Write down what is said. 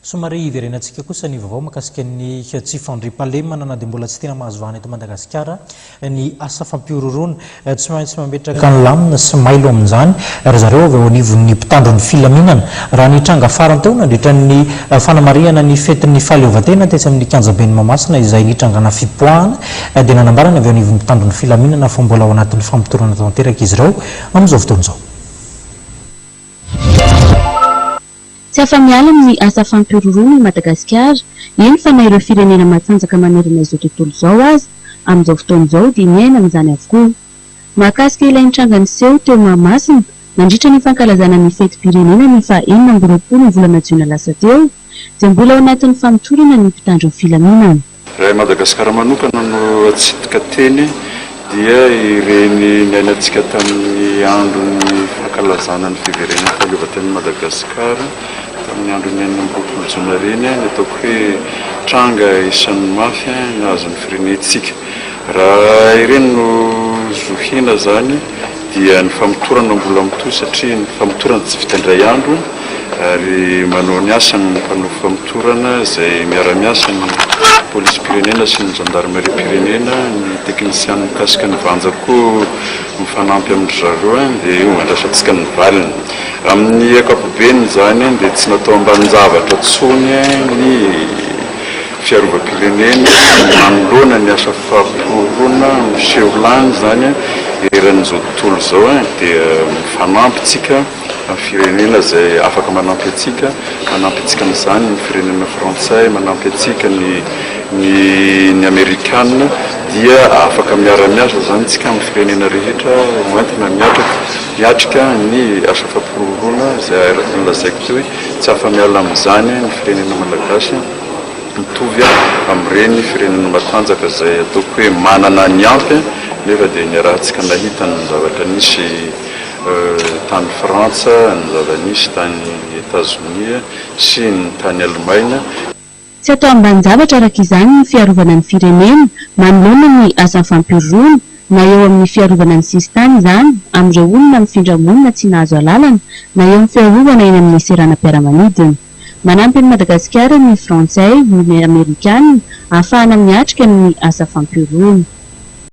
Somary iverenantsika kosa ny vaovao mahakasika ny tsy fandriam-pahalemana na dia mbola tsy tena mahazo vahana eto Madagasikara ny asa fampiororona tsy maintsy mametraka ny lamina sy mailo amin'izany ary zareo avy ao anivon'ny mpitandro ny filaminana raha ny tranga farany teo nandritra ny fanamariana ny fetin'ny fahaleovantena tetsy amin'ny Kianjaben'ny Mahamasina izay nitrangana fipoahana dia nanambarana avy ao anivon'ny mpitandro ny filaminana fa mbola ao anatin'ny fampitorana tanteraka izy ireo amin'izao fotoan'izao. Tsy afa-miala amin'ny asa fampiororona i Madagasikara, eny fa na ireo firenena matanjaka manerana izao tontolo izao aza amin'izao fotoan'izao dia miaina amin'izany avokoa. Mahakasika ilay nitranga niseho teo Mahamasina nandritra ny fankalazana ny fetim-pirenena ny faha-enina amby roapolo ny volana Jiona lasa teo dia mbola ao anatin'ny fampitorana ny mpitandro ny filaminana. Raha Madagasikara manokana no atsidika teny dia ireny niainantsika tamin'ny andron'ny fankalazana ny fiverenana fahaleovantenan'i Madagasikara tamin'ny andro ny 9 Jiona reny ny ataoko hoe tranga isan'ny mafy ny azon'ny firenentsika. Raha ireny no zohina zany dia ny famitorana mbola mitohy satria ny famitorana tsy vita indray andro ary manao ny asa ny mpanao famitorana izay miara-miasa ny polisy pirenena sy ny gendarmerie pirenena ny teknisiany mikasika ny vanjako mifanampy amin'ny zareo dia io mandrasantsika ny valiny amin'ny ankapobeny zany dia tsy natao ambanin-javatra tsony ny fiarovam-pirenena manoloana ny asa fampiorona miseho lany zany eran'izao tontolo izao dia mifanampytsika amin'ny firenena izay afaka manampy antsika amin'izany ny firenena frantsay manampy antsika ny amerikanina dia afaka miara-miasa zany tsika amin'ny firenena rehetra hoentina miatrika ny asa fampiorona izay nolazaiko teo hoe tsy afa-miala amin'izany ny firenena malagasy mitovy amin'ireny firenena matanjaka izay ataoko hoe manana ny ampy nefa dia ny rahantsika nahita ny zavatra nisy tany Frantsa, ny zava-nisy tany Etats-Unis sy ny tany Allemagne. Tsy atao ambanin-javatra araka izany ny fiarovana ny firenena manoloana ny asa fampiorona na eo amin'ny fiarovana ny sistany izany amin'ireo olona mifindra monina tsy nahazo alalana na eo amin'ny fiarovana eny amin'ny seranam-piaramanidina. Manampy ny Madagasikara ny Frantsay, ny Amerikanina ahafahana miatrika amin'ny asa fampiorona.